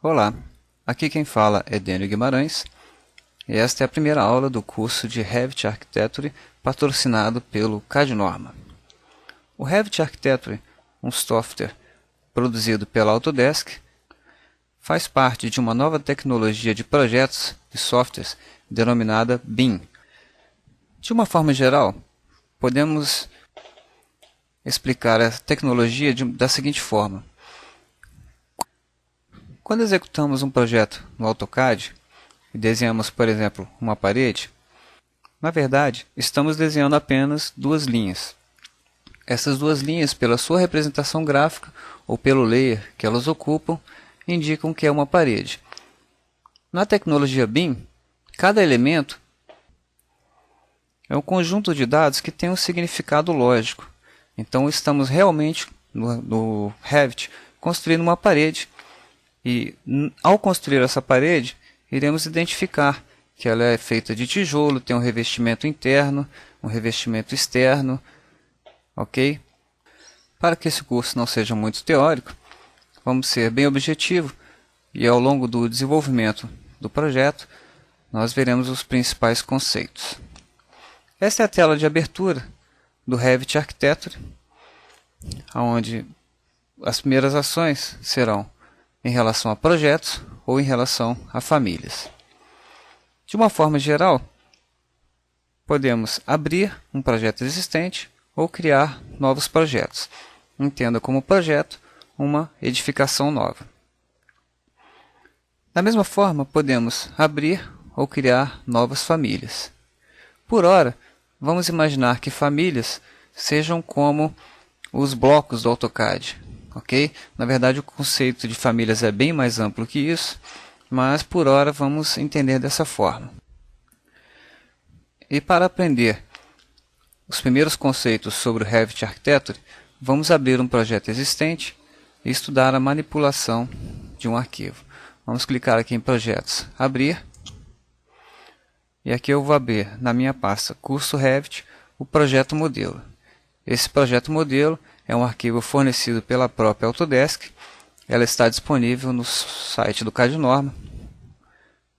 Olá, aqui quem fala é Dênio Guimarães e esta é a primeira aula do curso de Revit Architecture patrocinado pelo CAD-Norma. O Revit Architecture, um software produzido pela Autodesk, faz parte de uma nova tecnologia de projetos e softwares denominada BIM. De uma forma geral, podemos explicar a tecnologia da seguinte forma. Quando executamos um projeto no AutoCAD e desenhamos, por exemplo, uma parede, na verdade, estamos desenhando apenas duas linhas. Essas duas linhas, pela sua representação gráfica ou pelo layer que elas ocupam, indicam que é uma parede. Na tecnologia BIM, cada elemento é um conjunto de dados que tem um significado lógico. Então, estamos realmente, no Revit, construindo uma parede. E ao construir essa parede, iremos identificar que ela é feita de tijolo, tem um revestimento interno, um revestimento externo, ok? Para que esse curso não seja muito teórico, vamos ser bem objetivo e ao longo do desenvolvimento do projeto, nós veremos os principais conceitos. Esta é a tela de abertura do Revit Architecture, onde as primeiras ações serão em relação a projetos ou em relação a famílias. De uma forma geral, podemos abrir um projeto existente ou criar novos projetos. Entenda como projeto uma edificação nova. Da mesma forma, podemos abrir ou criar novas famílias. Por ora, vamos imaginar que famílias sejam como os blocos do AutoCAD. Ok? Na verdade, o conceito de famílias é bem mais amplo que isso, mas por hora vamos entender dessa forma. E para aprender os primeiros conceitos sobre o Revit Architecture, vamos abrir um projeto existente e estudar a manipulação de um arquivo. Vamos clicar aqui em Projetos, Abrir, e aqui eu vou abrir na minha pasta Curso Revit o projeto modelo. Esse projeto modelo é um arquivo fornecido pela própria Autodesk. Ela está disponível no site do CAD-Norma,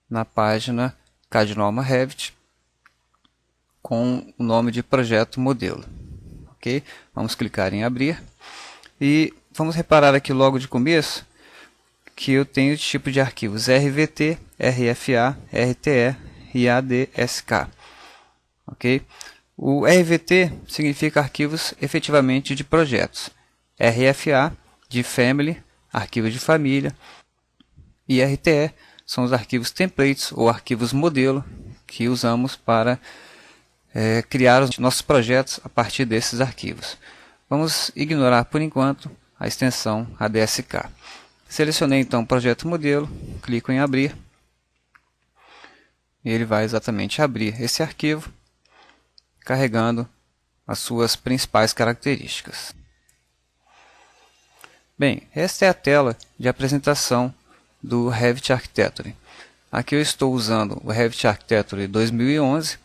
na página CAD-Norma Revit, com o nome de projeto modelo. Ok? Vamos clicar em abrir e vamos reparar aqui logo de começo que eu tenho o tipo de arquivos RVT, RFA, RTE e ADSK. Ok? O RVT significa arquivos efetivamente de projetos. RFA, de family, arquivos de família. E RTE são os arquivos templates ou arquivos modelo que usamos para criar os nossos projetos a partir desses arquivos. Vamos ignorar por enquanto a extensão ADSK. Selecionei então o projeto modelo, clico em abrir. E ele vai exatamente abrir esse arquivo, carregando as suas principais características. Bem, esta é a tela de apresentação do Revit Architecture. Aqui eu estou usando o Revit Architecture 2011,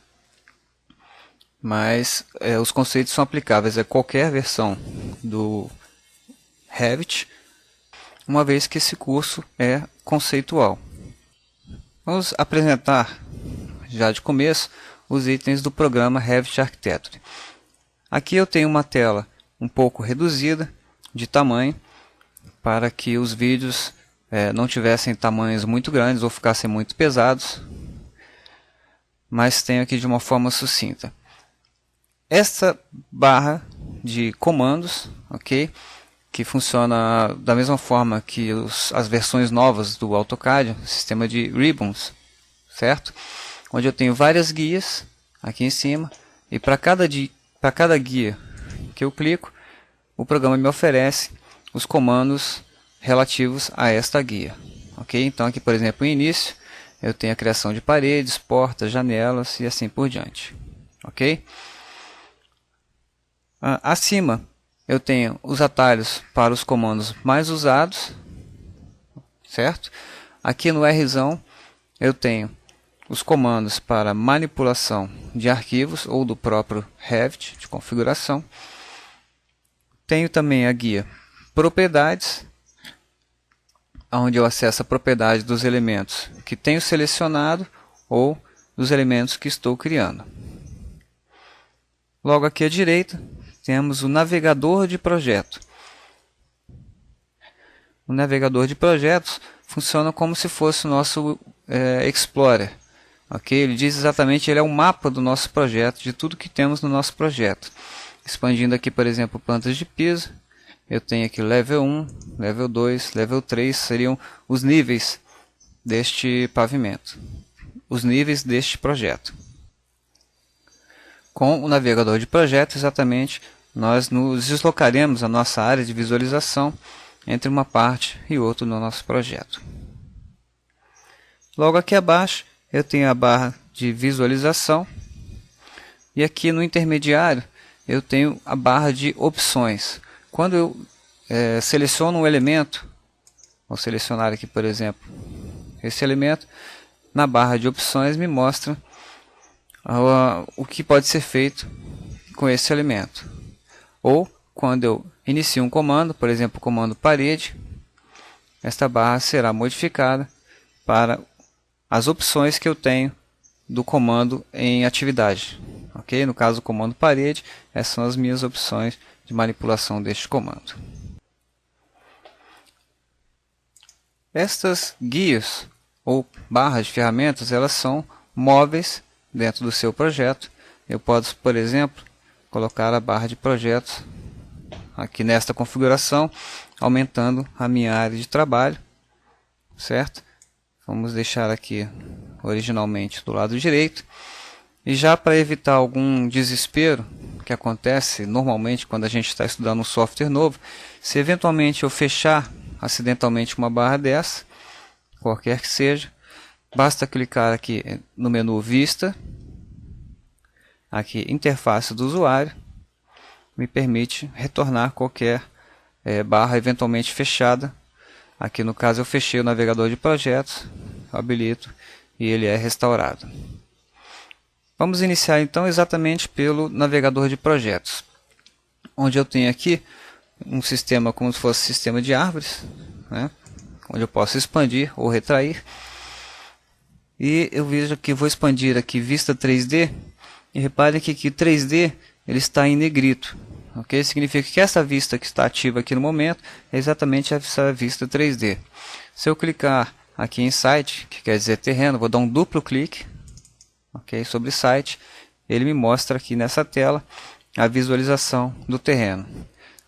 mas os conceitos são aplicáveis a qualquer versão do Revit, uma vez que esse curso é conceitual. Vamos apresentar, já de começo, os itens do programa Revit Architecture. Aqui eu tenho uma tela um pouco reduzida de tamanho, para que os vídeos não tivessem tamanhos muito grandes ou ficassem muito pesados, mas tenho aqui de uma forma sucinta. Esta barra de comandos, ok, que funciona da mesma forma que as versões novas do AutoCAD, sistema de ribbons, certo? Onde eu tenho várias guias aqui em cima, e para cada guia que eu clico, o programa me oferece os comandos relativos a esta guia. Ok? Então aqui, por exemplo, no início, eu tenho a criação de paredes, portas, janelas e assim por diante. Ok? Acima eu tenho os atalhos para os comandos mais usados, certo? Aqui no Rzão eu tenho os comandos para manipulação de arquivos ou do próprio Revit de configuração. Tenho também a guia Propriedades onde eu acesso a propriedade dos elementos que tenho selecionado ou dos elementos que estou criando. Logo aqui à direita, temos o navegador de projeto. O navegador de projetos funciona como se fosse o nosso Explorer. Okay? Ele diz exatamente, ele é o mapa do nosso projeto, de tudo que temos no nosso projeto. Expandindo aqui, por exemplo, plantas de piso, eu tenho aqui level 1, level 2, level 3, seriam os níveis deste pavimento, os níveis deste projeto. Com o navegador de projeto, exatamente, nós nos deslocaremos a nossa área de visualização entre uma parte e outra no nosso projeto. Logo aqui abaixo, eu tenho a barra de visualização e aqui no intermediário eu tenho a barra de opções. Quando eu seleciono um elemento, vou selecionar aqui, por exemplo, esse elemento, na barra de opções me mostra o que pode ser feito com esse elemento. Ou quando eu inicio um comando, por exemplo, o comando parede, esta barra será modificada para as opções que eu tenho do comando em atividade. Okay? No caso, o comando parede, essas são as minhas opções de manipulação deste comando. Estas guias ou barras de ferramentas, elas são móveis dentro do seu projeto. Eu posso, por exemplo, colocar a barra de projetos aqui nesta configuração, aumentando a minha área de trabalho, certo? Vamos deixar aqui originalmente do lado direito. E já para evitar algum desespero que acontece normalmente quando a gente está estudando um software novo, se eventualmente eu fechar acidentalmente uma barra dessa, qualquer que seja, basta clicar aqui no menu Vista, aqui Interface do usuário, me permite retornar qualquer barra eventualmente fechada. Aqui no caso eu fechei o navegador de projetos, habilito e ele é restaurado. Vamos iniciar então exatamente pelo navegador de projetos, onde eu tenho aqui um sistema como se fosse um sistema de árvores, né? Onde eu posso expandir ou retrair. E eu vejo que vou expandir aqui vista 3D e repare que aqui 3D ele está em negrito. Okay? Significa que essa vista que está ativa aqui no momento é exatamente essa vista 3D. Se eu clicar aqui em Site, que quer dizer terreno, vou dar um duplo clique, okay, sobre Site, ele me mostra aqui nessa tela a visualização do terreno.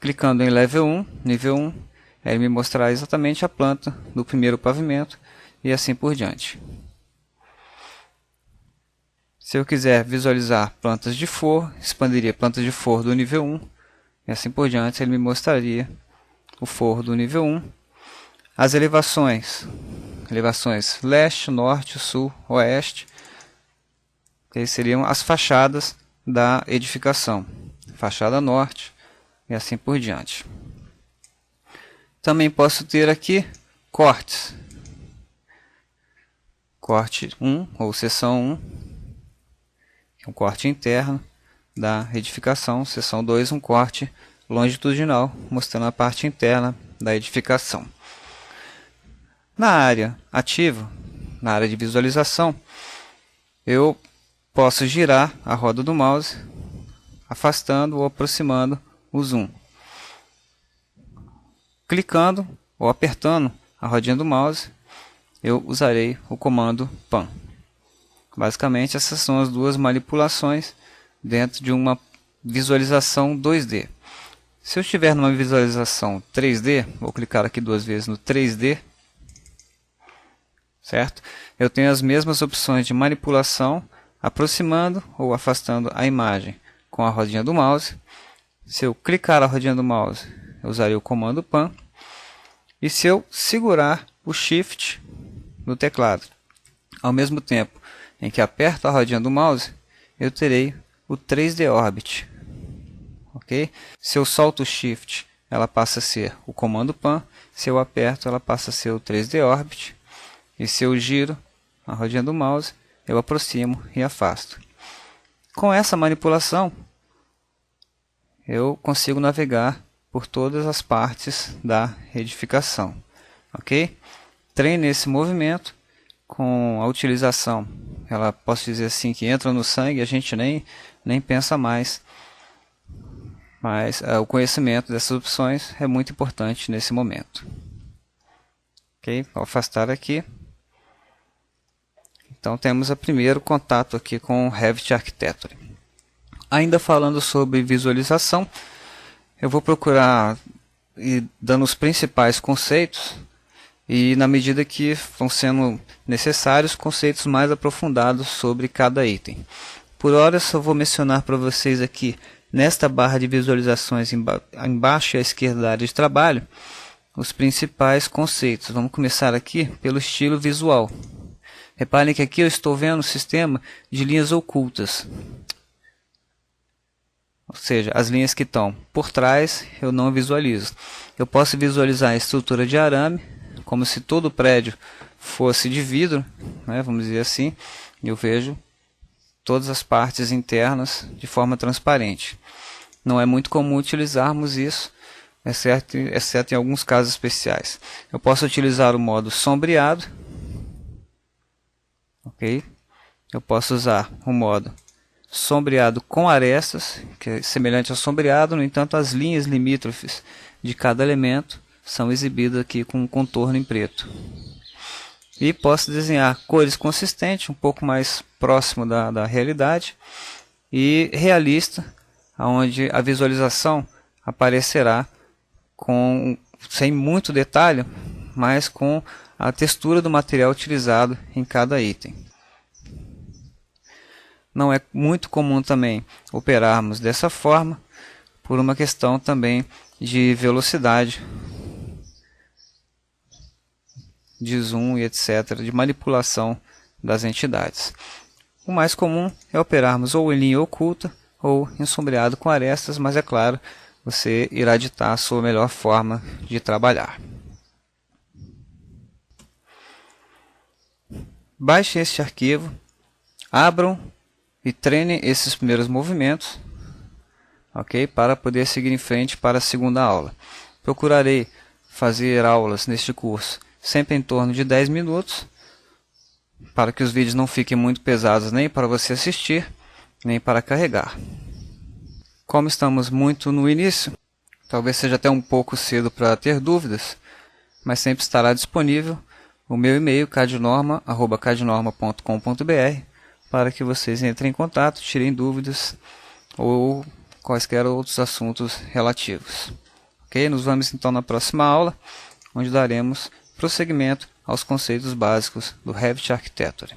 Clicando em Level 1, nível 1, ele me mostrará exatamente a planta do primeiro pavimento e assim por diante. Se eu quiser visualizar plantas de forro, expandiria plantas de forro do nível 1 e assim por diante, ele me mostraria o forro do nível 1. As elevações leste, norte, sul, oeste, que seriam as fachadas da edificação, fachada norte e assim por diante. Também posso ter aqui cortes, corte 1 ou seção 1, que é um corte interno da edificação, seção 2, um corte longitudinal, mostrando a parte interna da edificação. Na área ativa, na área de visualização, eu posso girar a roda do mouse, afastando ou aproximando o zoom. Clicando ou apertando a rodinha do mouse, eu usarei o comando PAN. Basicamente, essas são as duas manipulações dentro de uma visualização 2D. Se eu estiver numa visualização 3D, vou clicar aqui duas vezes no 3D, certo? Eu tenho as mesmas opções de manipulação, aproximando ou afastando a imagem com a rodinha do mouse. Se eu clicar a rodinha do mouse, eu usarei o comando PAN. E se eu segurar o Shift no teclado, ao mesmo tempo em que aperto a rodinha do mouse, eu terei o 3D Orbit. Okay? Se eu solto o Shift, ela passa a ser o comando PAN. Se eu aperto, ela passa a ser o 3D Orbit. E se eu giro a rodinha do mouse, eu aproximo e afasto. Com essa manipulação, eu consigo navegar por todas as partes da edificação. ok? Treine esse movimento com a utilização. Ela, posso dizer assim, que entra no sangue, a gente nem pensa mais. Mas o conhecimento dessas opções é muito importante nesse momento. Ok? Vou afastar aqui. Então temos o primeiro contato aqui com o Revit Architecture. Ainda falando sobre visualização, eu vou procurar ir dando os principais conceitos e, na medida que vão sendo necessários, conceitos mais aprofundados sobre cada item. Por hora, eu só vou mencionar para vocês aqui, nesta barra de visualizações embaixo à esquerda da área de trabalho, os principais conceitos. Vamos começar aqui pelo estilo visual. Reparem que aqui eu estou vendo um sistema de linhas ocultas. Ou seja, as linhas que estão por trás eu não visualizo. Eu posso visualizar a estrutura de arame, como se todo o prédio fosse de vidro, né, vamos dizer assim, e eu vejo todas as partes internas de forma transparente. Não é muito comum utilizarmos isso, exceto em alguns casos especiais. Eu posso utilizar o modo sombreado, ok? Eu posso usar o modo sombreado com arestas, que é semelhante ao sombreado, no entanto as linhas limítrofes de cada elemento são exibidas aqui com um contorno em preto. E posso desenhar cores consistentes, um pouco mais próximo da realidade, e realista, onde a visualização aparecerá sem muito detalhe, mas com a textura do material utilizado em cada item. Não é muito comum também operarmos dessa forma, por uma questão também de velocidade, de zoom e etc., de manipulação das entidades. O mais comum é operarmos ou em linha oculta ou em sombreado com arestas, mas é claro, você irá ditar a sua melhor forma de trabalhar. Baixem este arquivo, abram e treine esses primeiros movimentos, ok? Para poder seguir em frente para a segunda aula. Procurarei fazer aulas neste curso sempre em torno de 10 minutos, para que os vídeos não fiquem muito pesados nem para você assistir, nem para carregar. Como estamos muito no início, talvez seja até um pouco cedo para ter dúvidas, mas sempre estará disponível o meu e-mail cadnorma@cadnorma.com.br para que vocês entrem em contato, tirem dúvidas ou quaisquer outros assuntos relativos. Ok? Nos vemos então na próxima aula, onde daremos prosseguimento aos conceitos básicos do Revit Architecture.